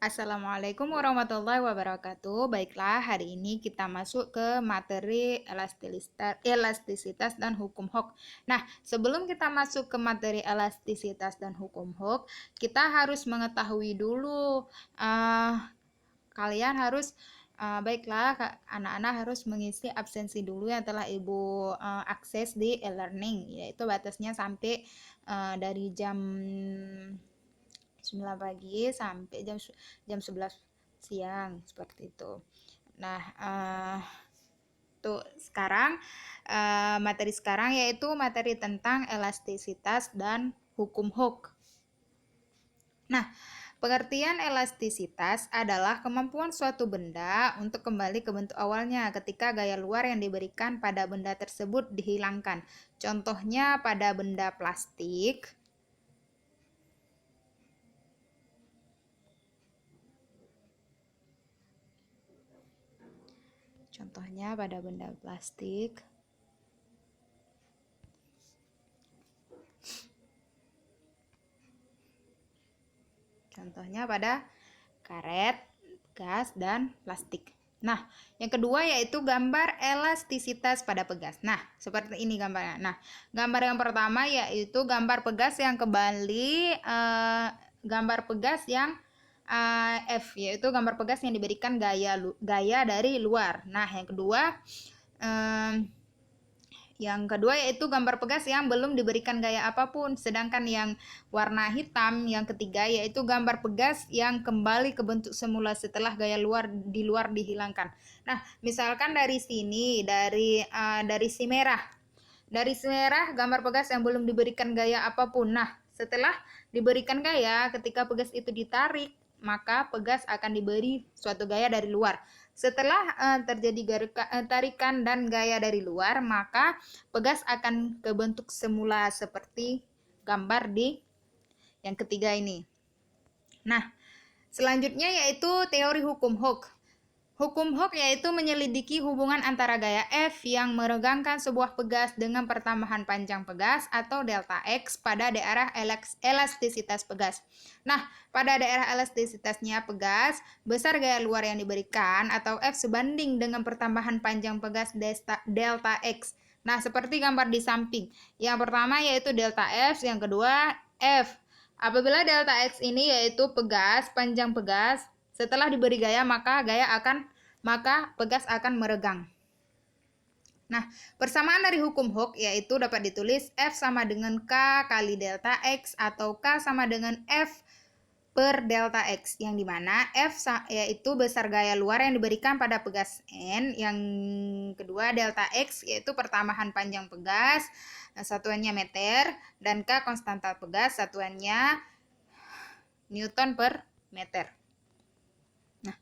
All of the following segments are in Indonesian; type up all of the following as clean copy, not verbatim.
Assalamualaikum warahmatullahi wabarakatuh. Baiklah, hari ini kita masuk ke materi elastisitas dan hukum Hooke. Nah, sebelum kita masuk ke materi elastisitas dan hukum Hooke, kita harus mengetahui dulu. Kalian harus baiklah, anak-anak harus mengisi absensi dulu yang telah Ibu akses di e-learning, yaitu batasnya sampai dari jam 9 pagi sampai jam 11 siang seperti itu. Nah, sekarang materi sekarang yaitu materi tentang elastisitas dan hukum Hooke. Nah, pengertian elastisitas adalah kemampuan suatu benda untuk kembali ke bentuk awalnya ketika gaya luar yang diberikan pada benda tersebut dihilangkan. Contohnya pada benda plastik. Contohnya pada benda plastik. Contohnya pada karet, gas, dan plastik. Nah, yang kedua yaitu gambar elastisitas pada pegas. Nah, seperti ini gambarnya. Nah, gambar yang pertama yaitu gambar pegas yang kembali gambar pegas yang F, yaitu gambar pegas yang diberikan gaya dari luar. Nah, yang kedua yaitu gambar pegas yang belum diberikan gaya apapun. Sedangkan yang warna hitam yang ketiga yaitu gambar pegas yang kembali ke bentuk semula setelah gaya di luar dihilangkan. Nah, misalkan dari sini, dari si merah. Dari si merah gambar pegas yang belum diberikan gaya apapun. Nah, setelah diberikan gaya, ketika pegas itu ditarik, maka pegas akan diberi suatu gaya dari luar. Setelah terjadi tarikan dan gaya dari luar, maka pegas akan ke bentuk semula seperti gambar di yang ketiga ini. Nah, selanjutnya yaitu teori hukum Hooke. Hukum Hooke yaitu menyelidiki hubungan antara gaya F yang meregangkan sebuah pegas dengan pertambahan panjang pegas atau delta X pada daerah elastisitas pegas. Nah, pada daerah elastisitasnya pegas, besar gaya luar yang diberikan atau F sebanding dengan pertambahan panjang pegas delta X. Nah, seperti gambar di samping. Yang pertama yaitu delta F, yang kedua F. Apabila delta X ini yaitu panjang pegas, setelah diberi gaya maka pegas akan meregang. Nah, persamaan dari hukum Hooke yaitu dapat ditulis F sama dengan K kali delta X atau K sama dengan F per delta X, yang dimana F yaitu besar gaya luar yang diberikan pada pegas N, yang kedua delta X yaitu pertambahan panjang pegas, satuannya meter, dan K konstanta pegas, satuannya Newton per meter. Nah,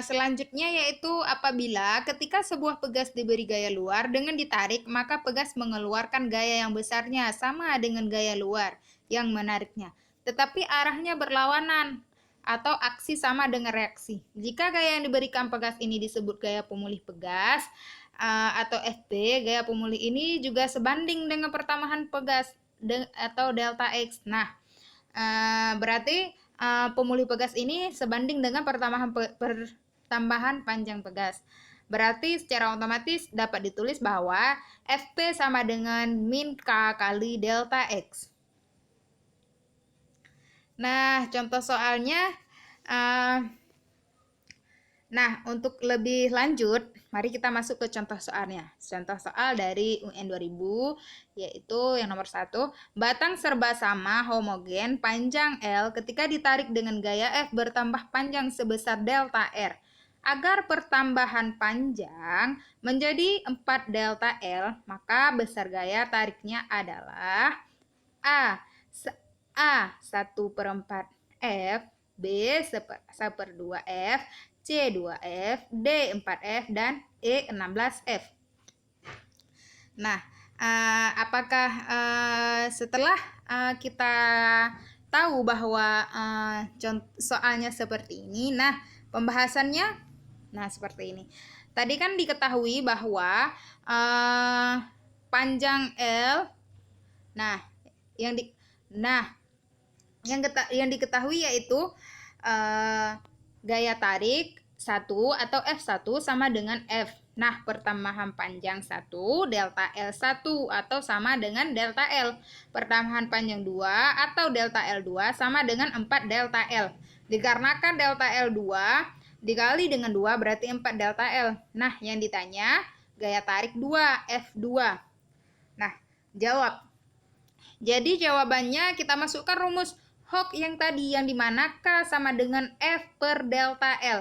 selanjutnya yaitu apabila ketika sebuah pegas diberi gaya luar dengan ditarik, maka pegas mengeluarkan gaya yang besarnya sama dengan gaya luar yang menariknya, tetapi arahnya berlawanan atau aksi sama dengan reaksi. Jika gaya yang diberikan pegas ini disebut gaya pemulih pegas atau FP, gaya pemulih ini juga sebanding dengan pertambahan pegas atau delta X. Nah, berarti pemulih pegas ini sebanding dengan pertambahan panjang pegas. Berarti secara otomatis dapat ditulis bahwa FP sama dengan min K kali delta X. Nah, contoh soalnya, nah, untuk lebih lanjut, mari kita masuk ke contoh soalnya. Contoh soal dari UN 2000, yaitu yang nomor 1. Batang serba sama homogen panjang L ketika ditarik dengan gaya F bertambah panjang sebesar delta R. Agar pertambahan panjang menjadi 4 delta L, maka besar gaya tariknya adalah A 1/4 F, B 1/2 F, C 2F, D 4F, dan E 16F. Nah, apakah setelah kita tahu bahwa soalnya seperti ini, nah pembahasannya seperti ini. Tadi kan diketahui bahwa panjang L, yang diketahui yaitu gaya tarik 1 atau F1 sama dengan F. Nah, pertambahan panjang 1 delta L1 atau sama dengan delta L. Pertambahan panjang 2 atau delta L2 sama dengan 4 delta L. Dikarenakan delta L2 dikali dengan 2 berarti 4 delta L. Nah, yang ditanya gaya tarik 2, F2. Nah, jawab. Jadi jawabannya kita masukkan rumus Hooke yang tadi, yang dimana K sama dengan F per delta L.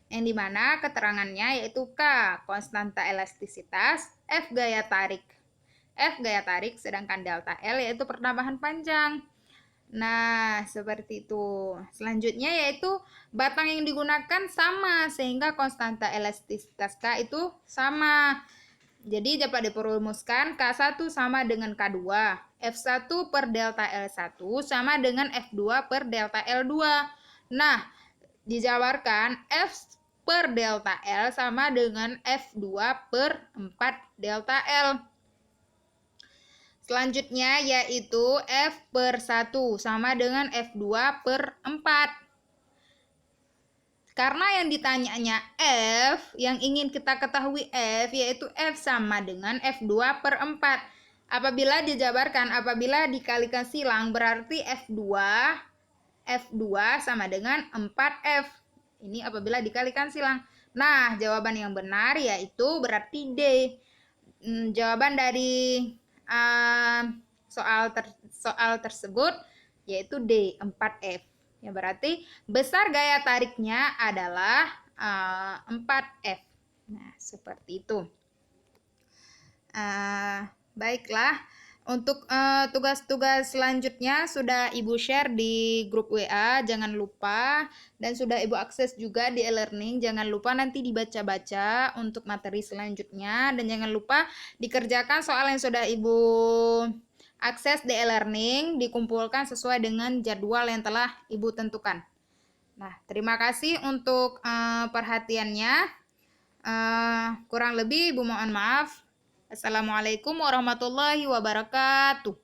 Yang dimana keterangannya yaitu K, konstanta elastisitas, F gaya tarik. Sedangkan delta L yaitu pertambahan panjang. Nah, seperti itu. Selanjutnya yaitu batang yang digunakan sama, sehingga konstanta elastisitas K itu sama. Jadi dapat diperumuskan K1 sama dengan K2. F1 per delta L1 sama dengan F2 per delta L2. Nah, dijabarkan F per delta L sama dengan F2 per 4 delta L. Selanjutnya yaitu F per 1 sama dengan F2 per 4. Karena yang ditanyanya F, yang ingin kita ketahui F, yaitu F sama dengan F2 per 4. Apabila dijabarkan, apabila dikalikan silang, berarti F2 sama dengan 4F. Ini apabila dikalikan silang. Nah, jawaban yang benar yaitu berarti D. Jawaban dari soal tersebut yaitu D, 4F. Ya, berarti besar gaya tariknya adalah 4F. Nah, seperti itu. Baiklah, untuk tugas-tugas selanjutnya sudah Ibu share di grup WA, jangan lupa. Dan sudah Ibu akses juga di e-learning, jangan lupa nanti dibaca-baca untuk materi selanjutnya. Dan jangan lupa dikerjakan soal yang sudah Ibu akses di e-learning, dikumpulkan sesuai dengan jadwal yang telah Ibu tentukan. Nah, terima kasih untuk perhatiannya. Kurang lebih Ibu mohon maaf. Assalamualaikum warahmatullahi wabarakatuh.